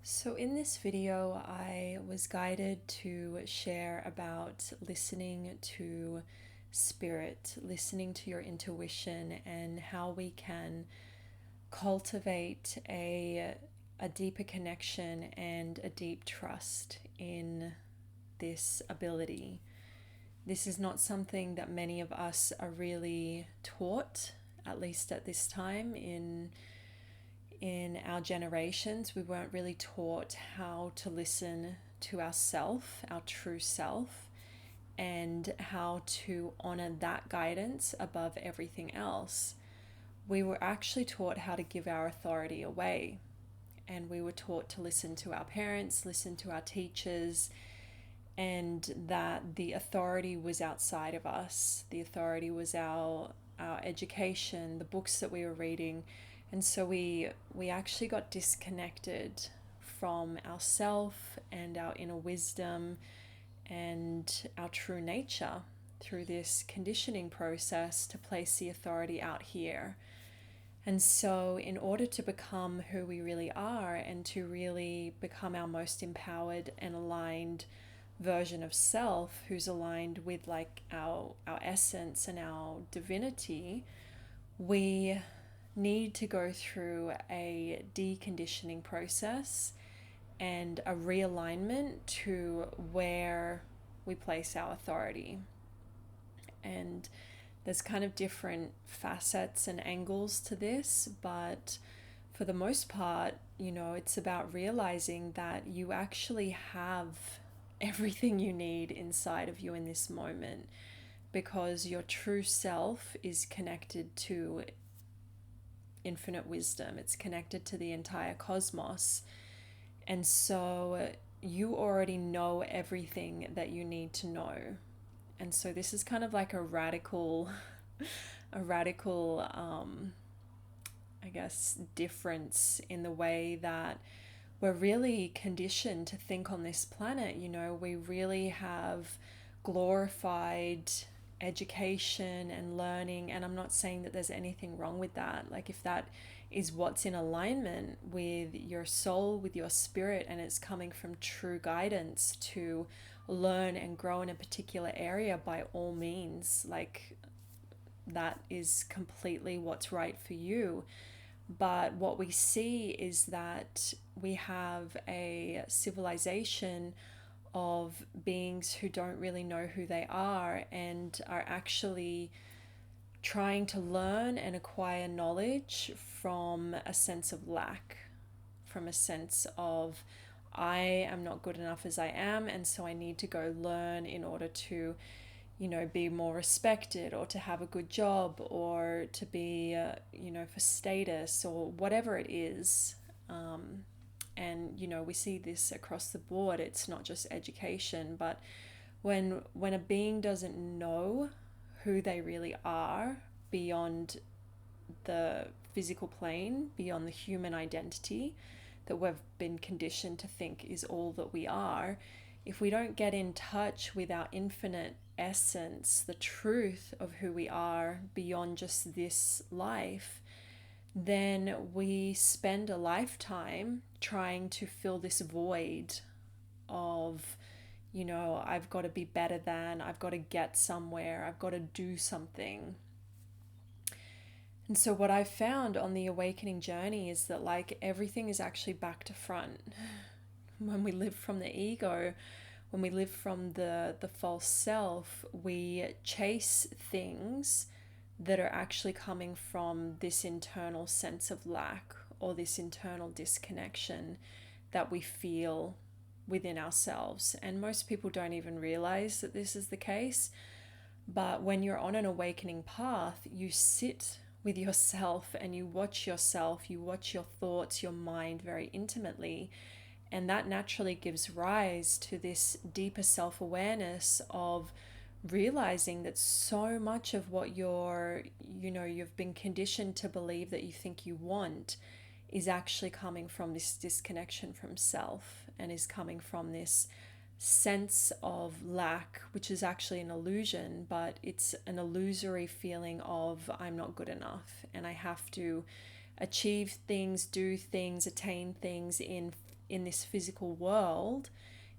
So in this video, I was guided to share about listening to spirit, listening to your intuition, and how we can cultivate a deeper connection and a deep trust in this ability. This is not something that many of us are really taught, at least at this time in our generations. We weren't really taught how to listen to ourself, our true self, and how to honor that guidance above everything else. We were actually taught how to give our authority away, and we were taught to listen to our parents, listen to our teachers, and that the authority was outside of us. The authority was our education, the books that we were reading. And so we actually got disconnected from ourself and our inner wisdom and our true nature through this conditioning process to place the authority out here. And so, in order to become who we really are and to really become our most empowered and aligned version of self, who's aligned with like our essence and our divinity, we need to go through a deconditioning process and a realignment to where we place our authority. And there's kind of different facets and angles to this, but for the most part, it's about realizing that you actually have everything you need inside of you in this moment, because your true self is connected to infinite wisdom. It's connected to the entire cosmos. And so you already know everything that you need to know. And so this is kind of like a radical I guess, difference in the way that we're really conditioned to think on this planet. We really have glorified education and learning, and I'm not saying that there's anything wrong with that. Like, if that is what's in alignment with your soul, with your spirit, and it's coming from true guidance to learn and grow in a particular area, by all means, like, that is completely what's right for you. But what we see is that we have a civilization of beings who don't really know who they are and are actually trying to learn and acquire knowledge from a sense of lack, from a sense of, I am not good enough as I am, and so I need to go learn in order to be more respected, or to have a good job, or to be, for status, or whatever it is. And we see this across the board. It's not just education, but when a being doesn't know who they really are beyond the physical plane, beyond the human identity that we've been conditioned to think is all that we are, if we don't get in touch with our infinite essence, the truth of who we are beyond just this life, then we spend a lifetime trying to fill this void of, I've got to be better than, I've got to get somewhere, I've got to do something. And so what I've found on the awakening journey is that, like, everything is actually back to front. When we live from the ego, when we live from the false self, we chase things that are actually coming from this internal sense of lack, or this internal disconnection that we feel within ourselves. And most people don't even realize that this is the case. But when you're on an awakening path, you sit with yourself and you watch yourself, you watch your thoughts, your mind very intimately. And that naturally gives rise to this deeper self-awareness of realizing that so much of what you've been conditioned to believe that you think you want is actually coming from this disconnection from self, and is coming from this sense of lack, which is actually an illusion, but it's an illusory feeling of, I'm not good enough and I have to achieve things, do things, attain things in this physical world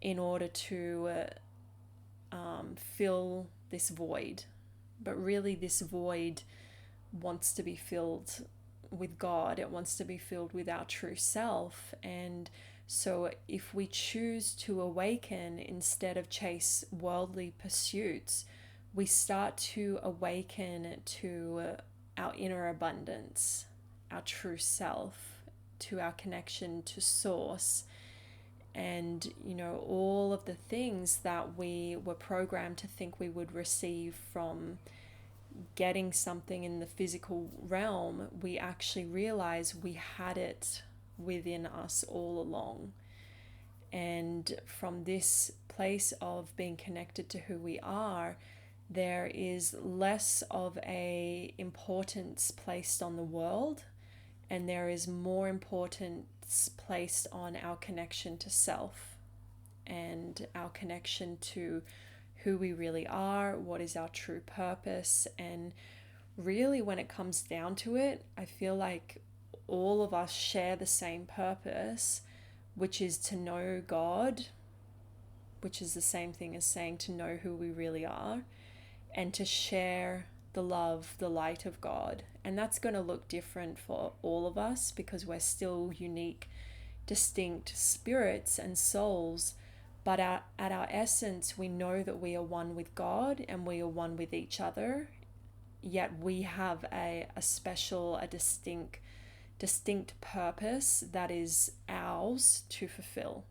in order to fill this void. But really, this void wants to be filled with God. It wants to be filled with our true self. And so if we choose to awaken instead of chase worldly pursuits, we start to awaken to our inner abundance, our true self, to our connection to source. And, all of the things that we were programmed to think we would receive from getting something in the physical realm, we actually realize we had it within us all along. And from this place of being connected to who we are, there is less of a importance placed on the world, and there is more importance placed on our connection to self and our connection to who we really are, what is our true purpose. And really, when it comes down to it, I feel like all of us share the same purpose, which is to know God, which is the same thing as saying to know who we really are, and to share the love, the light of God. And that's going to look different for all of us because we're still unique, distinct spirits and souls. But at our essence, we know that we are one with God and we are one with each other. Yet we have a special, a distinct purpose that is ours to fulfill.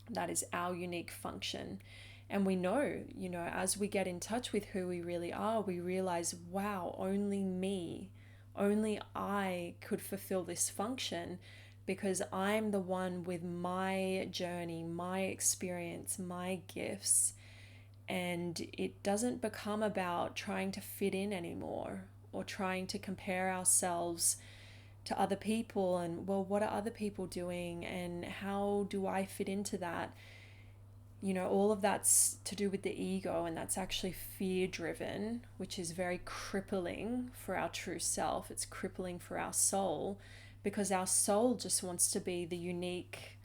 That is our unique function. And we know, as we get in touch with who we really are, we realize, wow, only me, only I could fulfill this function, because I'm the one with my journey, my experience, my gifts. And it doesn't become about trying to fit in anymore or trying to compare ourselves to other people and, well, what are other people doing and how do I fit into that? All of that's to do with the ego, and that's actually fear driven, which is very crippling for our true self. It's crippling for our soul, because our soul just wants to be the unique,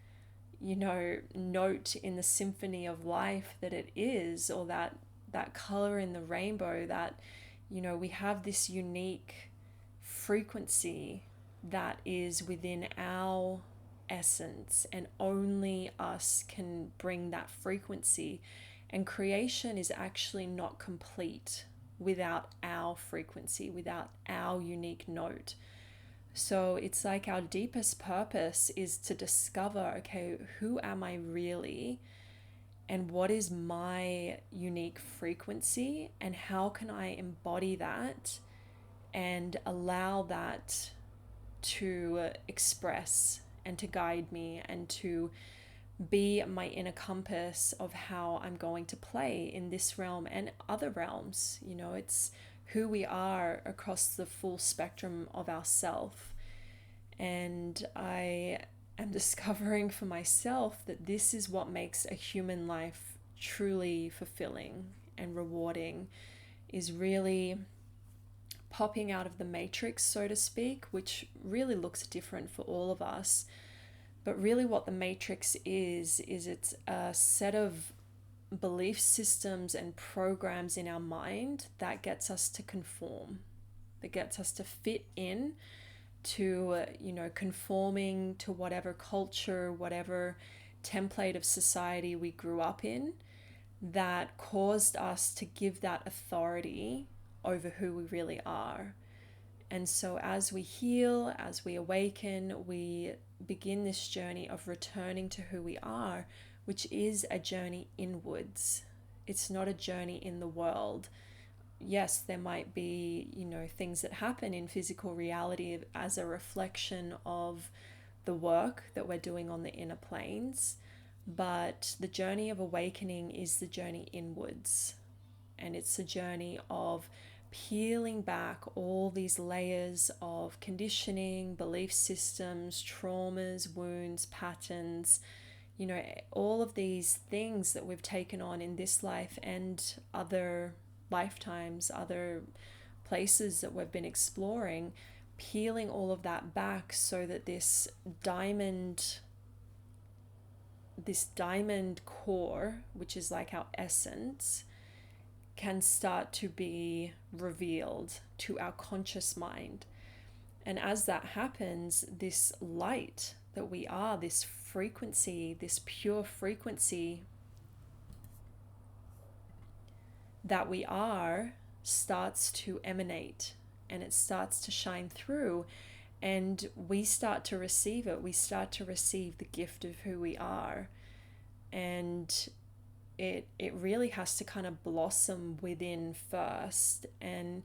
note in the symphony of life that it is, or that color in the rainbow, that, we have this unique frequency that is within our essence, and only us can bring that frequency. And creation is actually not complete without our frequency, without our unique note. So it's like our deepest purpose is to discover, okay, who am I really? And what is my unique frequency? And how can I embody that and allow that to express and to guide me and to be my inner compass of how I'm going to play in this realm and other realms. It's who we are across the full spectrum of ourself. And I am discovering for myself that this is what makes a human life truly fulfilling and rewarding, is really popping out of the matrix, so to speak, which really looks different for all of us. But really what the matrix is it's a set of belief systems and programs in our mind that gets us to conform, that gets us to fit in to, conforming to whatever culture, whatever template of society we grew up in, that caused us to give that authority over who we really are. And so as we heal, as we awaken, we begin this journey of returning to who we are, which is a journey inwards. It's not a journey in the world. Yes, there might be, things that happen in physical reality as a reflection of the work that we're doing on the inner planes. But the journey of awakening is the journey inwards. And it's a journey of peeling back all these layers of conditioning, belief systems, traumas, wounds, patterns, all of these things that we've taken on in this life and other lifetimes, other places that we've been exploring, peeling all of that back so that this diamond this diamond core, which is like our essence, can start to be revealed to our conscious mind. And as that happens, this light that we are, this frequency, this pure frequency that we are, starts to emanate and it starts to shine through, and we start to receive it. We start to receive the gift of who we are. And it really has to kind of blossom within first. And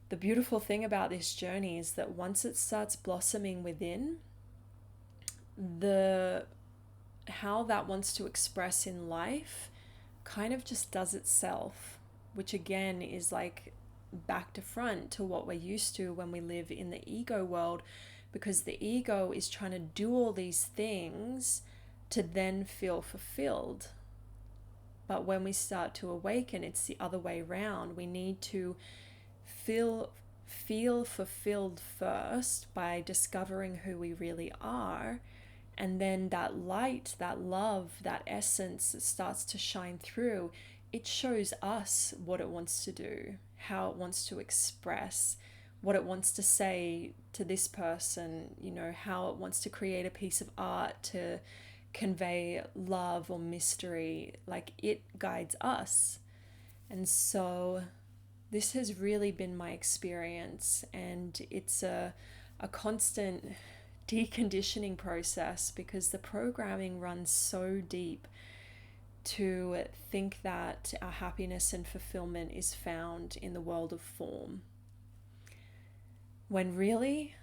the beautiful thing about this journey is that once it starts blossoming within, the how that wants to express in life kind of just does itself, which again is like back to front to what we're used to when we live in the ego world, because the ego is trying to do all these things to then feel fulfilled. But when we start to awaken, it's the other way around. We need to feel fulfilled first by discovering who we really are, and then that light, that love, that essence that starts to shine through, it shows us what it wants to do, how it wants to express, what it wants to say to this person, you know, how it wants to create a piece of art to convey love or mystery. Like, it guides us. And so this has really been my experience, and it's a constant deconditioning process, because the programming runs so deep to think that our happiness and fulfillment is found in the world of form, when really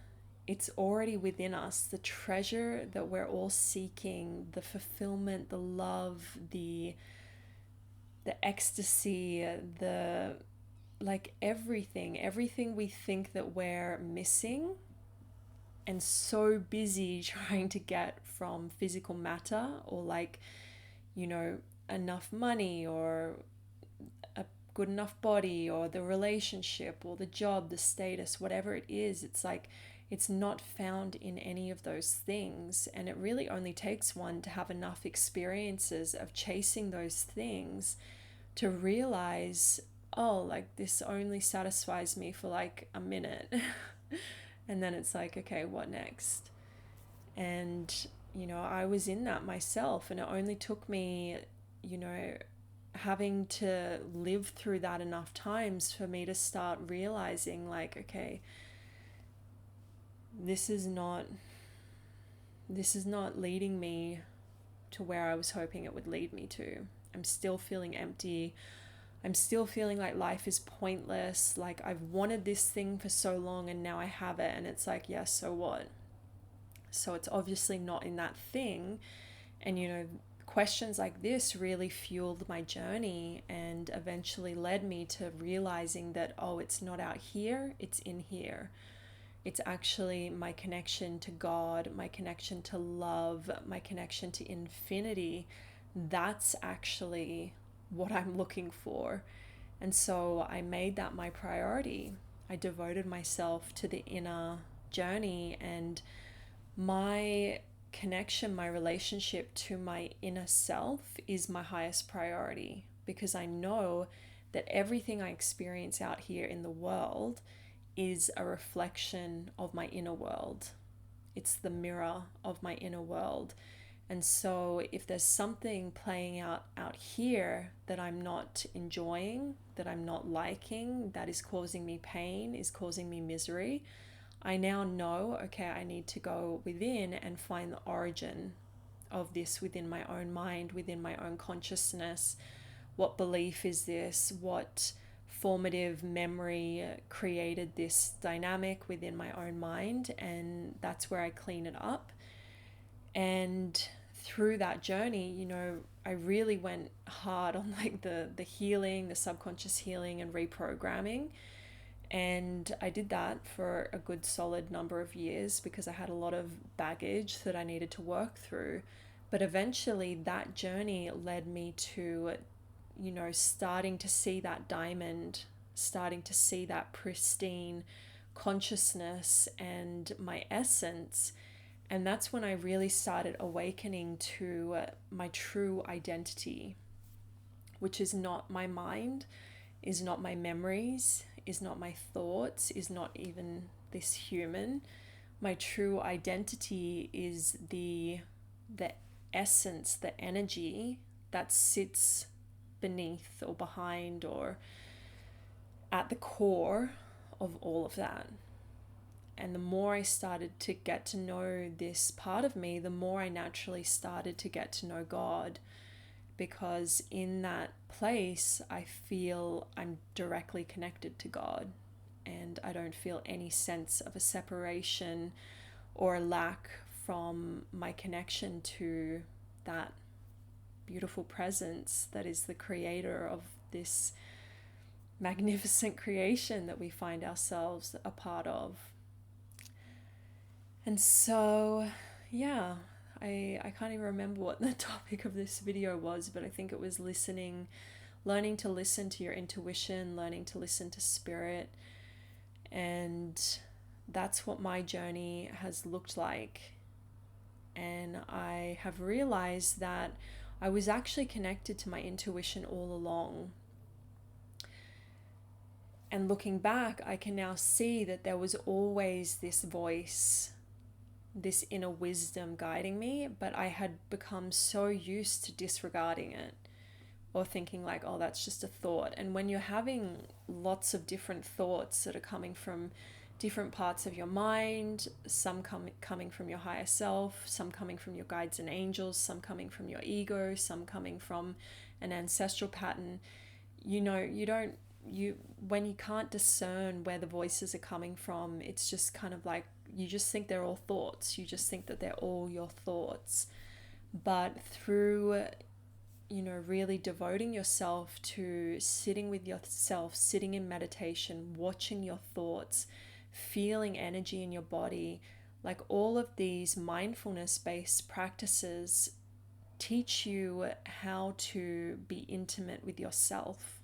it's already within us. The treasure that we're all seeking, the fulfillment, the love, the ecstasy, the like everything we think that we're missing and so busy trying to get from physical matter, or like, you know, enough money or a good enough body or the relationship or the job, the status, whatever it is, it's like it's not found in any of those things. And it really only takes one to have enough experiences of chasing those things to realize, oh, like this only satisfies me for like a minute. And then it's like, okay, what next? And, you know, I was in that myself, and it only took me, you know, having to live through that enough times for me to start realizing, like, okay, this is not leading me to where I was hoping it would lead me to. I'm still feeling empty. I'm still feeling like life is pointless. Like, I've wanted this thing for so long and now I have it, and it's like, yeah, so what? So it's obviously not in that thing. And, you know, questions like this really fueled my journey and eventually led me to realizing that, oh, it's not out here, it's in here. It's actually my connection to God, my connection to love, my connection to infinity. That's actually what I'm looking for. And so I made that my priority. I devoted myself to the inner journey, and my connection, my relationship to my inner self is my highest priority, because I know that everything I experience out here in the world is a reflection of my inner world. It's the mirror of my inner world. And so if there's something playing out here that I'm not enjoying, that I'm not liking, that is causing me pain, is causing me misery, I now know, okay, I need to go within and find the origin of this within my own mind, within my own consciousness. What belief is this? What formative memory created this dynamic within my own mind? And that's where I clean it up. And through that journey, you know, I really went hard on like the healing, the subconscious healing and reprogramming. And I did that for a good solid number of years because I had a lot of baggage that I needed to work through. But eventually that journey led me to, you know, starting to see that diamond, starting to see that pristine consciousness and my essence. And that's when I really started awakening to my true identity, which is not my mind, is not my memories, is not my thoughts, is not even this human. My true identity is the essence, the energy that sits beneath or behind or at the core of all of that. And the more I started to get to know this part of me, the more I naturally started to get to know God, because in that place I feel I'm directly connected to God, and I don't feel any sense of a separation or a lack from my connection to that beautiful presence that is the creator of this magnificent creation that we find ourselves a part of. And so, yeah, I can't even remember what the topic of this video was, but I think it was learning to listen to your intuition, learning to listen to spirit. And that's what my journey has looked like. And I have realized that I was actually connected to my intuition all along. And looking back, I can now see that there was always this voice, this inner wisdom guiding me, but I had become so used to disregarding it or thinking like, oh, that's just a thought. And when you're having lots of different thoughts that are coming from different parts of your mind, some coming from your higher self, some coming from your guides and angels, some coming from your ego, some coming from an ancestral pattern, when you can't discern where the voices are coming from, it's just kind of like you just think they're all thoughts. You just think that they're all your thoughts. But through, really devoting yourself to sitting with yourself, sitting in meditation, watching your thoughts, feeling energy in your body, like all of these mindfulness-based practices teach you how to be intimate with yourself.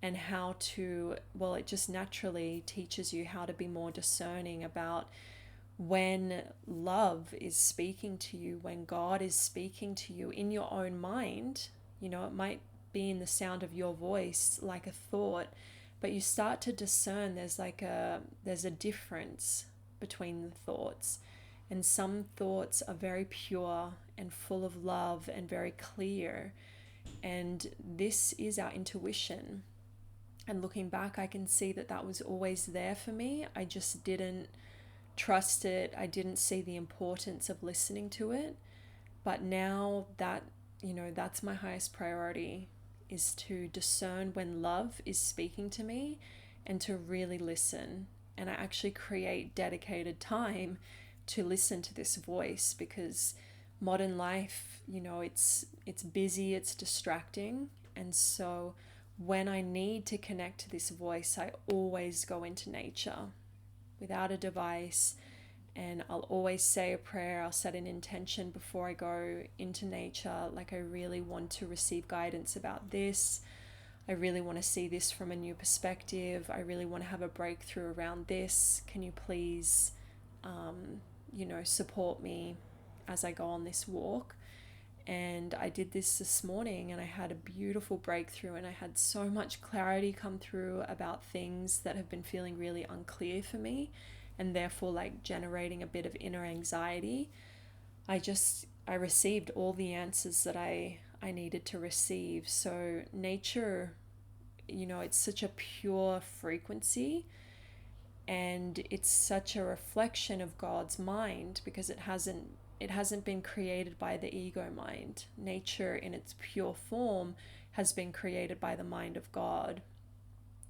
And how to, it just naturally teaches you how to be more discerning about when love is speaking to you, when God is speaking to you in your own mind. It might be in the sound of your voice, like a thought, but you start to discern there's a difference between the thoughts. And some thoughts are very pure and full of love and very clear. And this is our intuition. And looking back, I can see that was always there for me. I just didn't trust it. I didn't see the importance of listening to it. But now that, that's my highest priority, is to discern when love is speaking to me and to really listen. And I actually create dedicated time to listen to this voice, because modern life, it's busy, it's distracting. And so when I need to connect to this voice, I always go into nature without a device, and I'll always say a prayer. I'll set an intention before I go into nature, like I really want to receive guidance about this. I really want to see this from a new perspective. I really want to have a breakthrough around this. Can you please, support me as I go on this walk? And I did this morning, and I had a beautiful breakthrough, and I had so much clarity come through about things that have been feeling really unclear for me, and therefore like generating a bit of inner anxiety. I received all the answers that I needed to receive. So nature, it's such a pure frequency, and it's such a reflection of God's mind, because it hasn't been created by the ego mind. Nature in its pure form has been created by the mind of God.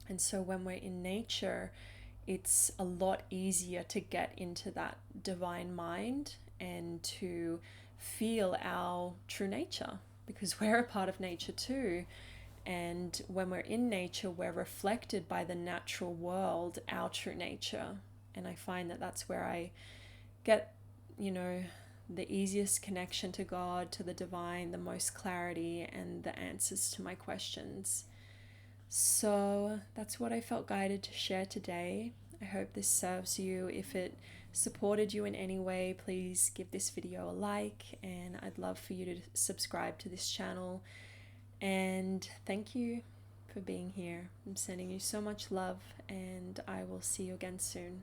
And so when we're in nature, it's a lot easier to get into that divine mind and to feel our true nature, because we're a part of nature too. And when we're in nature, we're reflected by the natural world, our true nature. And I find that that's where I get, the easiest connection to God, to the divine, the most clarity, and the answers to my questions. So that's what I felt guided to share today. I hope this serves you. If it supported you in any way, please give this video a like, and I'd love for you to subscribe to this channel. And thank you for being here. I'm sending you so much love, and I will see you again soon.